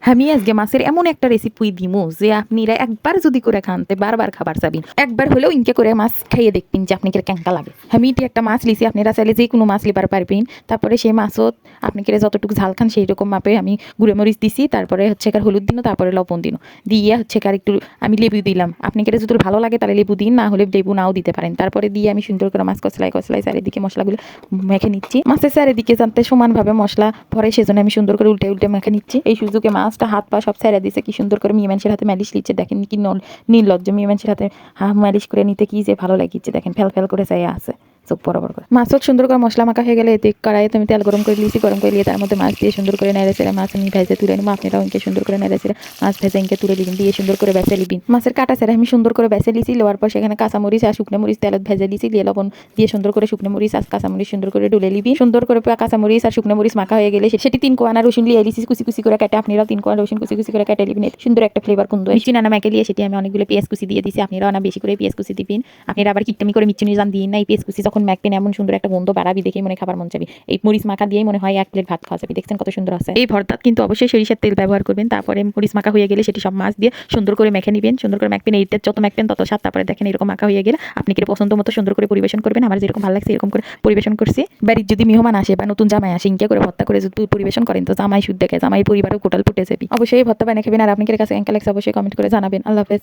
আমি আজকে মাছের এমন একটা রেসিপি দিমু যে আপনিরা একবার যদি করে খানতে বারবার খাবার চাবেন, একবার হলেও ইনকে করে মাছ খাইয়ে দেখবেন যে আপনাকে কেঙ্কা লাগে। আমি এটি একটা মাছ লিছি, আপনারা চাইলে যে কোনো মাছ লিবার পারবেন। তারপরে সেই মাছত আপনাকে যতটুকু ঝাল খান সেই রকম মাপে আমি গুঁড়ো মরিচ দিছি, তারপরে হচ্ছে কার হলুদ দিন, তারপরে লবণ দিন, দিয়ে হচ্ছে কার একটু আমি লেবু দিলাম। আপনাকে যদি ভালো লাগে তাহলে লেবু দিন, না হলে লেবু নাও দিতে পারেন। তারপরে দিয়ে আমি সুন্দর করে মাছ কচলাই কচলাই চারিদিকে মশলাগুলো মেখে নিচ্ছি। মাছের চারিদিকে যাতে সমানভাবে মশলা ভরে সেজন্য আমি সুন্দর করে উল্টে উল্টে মেখে নিচ্ছি। এই সুযোগে মাছটা হাত পা সব ছেড়ে দিছে, কি সুন্দর করে মেয়ে মানুষের হাতে মালিশ লিচ্ছে। দেখেন কি নির্লজ্জ, মেয়ে মানুষের হাতে মালিশ করে নিতে কি যে ভালো লাগিচ্ছে। দেখেন ফেল ফেল করে চাই আছে চোখ বরাবর করে। মাছ সুন্দর করে মশলা মাখা হয়ে গেলে এতে কড়াইতে আমি তেল গরম করে লিছি, গরম করে নিয়ে তার মধ্যে মাছ দিয়ে সুন্দর করে নেড়ে চেড়ে মাছ আমি ভেজে তুলে নেবো। আপনারাও ইনকে সুন্দর করে নেড়ে চেড়ে মাছ ভেজে ইনকে তুলে দিবেন, দিয়ে সুন্দর করে বেঁচে নিবেন। মাছের কাটা ছেড়ে আমি সুন্দর করে বেঁচে লিছি, লওয়ার পর সেখানে কাঁচামরিচ আর শুকনো মরিচ তেলত ভেজে লিছি, দিয়ে লবণ দিয়ে সুন্দর করে শুকনো মরিচ আর কাঁচামরিচ সুন্দর করে ডুলে লিবি। সুন্দর করে কাঁচামরিচ আর শুকনো মরিচ মাখা হয়ে গেলে সেটি 3 কোয়া রসুন লিয়ে লিছি কুচি কুচি করে কাটে। আপনারাও 3 কোয়া রসুন কুচি কুচি করে কাটে লিবেন, সুন্দর একটা ফ্লেভার কুন্দু মিষ্টি নানা মেখে লিয়ে সেটি আমি অনেকগুলো পেঁয়াজ কুচি দিয়ে দিছি। আপনারাও না বেশি করে পেঁয়াজ কুচি দিবেন। আপনারা আবার কিট্টামি করে মিষ্টি নিজান দিন না, এই পেঁয়াজ কুচি যখন মাখবেন এমন সুন্দর একটা গন্ধ বাড়াবি, দেখে মনে খাবার মন চাবি। এই মরিচ মাখা দিয়েই মনে হয় 1 প্লেট ভাত খাওয়া যাবে। দেখছেন কত সুন্দর আছে। এই ভর্তা কিন্তু অবশ্যই সরিষার তেল ব্যবহার করবেন। তারপরে মরিচ মাখা হয়ে গেলে সেটি সব মাছ দিয়ে সুন্দর করে মেখে নিবেন। সুন্দর করে মাখবেন, এইটা যত মাখবেন তত স্বাদ। তারপরে দেখেন এরকম মাখা হয়ে গেলে আপনি কি পছন্দ মতো সুন্দর করে পরিবেশন করবেন। আমার যেরকম ভালো লাগছে এরকম করে পরিবেশন করছি। বাড়ির যদি মেহমান আসে বা নতুন জামাই আসে, ইনকে করে ভর্তা করে যদি পরিবেশন করেন তো জামাই শুদ্ধ দেখে জামাই পরিবারও কোটাল ফুটে যাবে। অবশ্যই এই ভর্তা বানিয়ে খাবেন। আর আপনাদের কাছে কেমন লাগছে অবশ্যই কমেন্ট করে জানাবেন। আল্লাহ হাফেজ।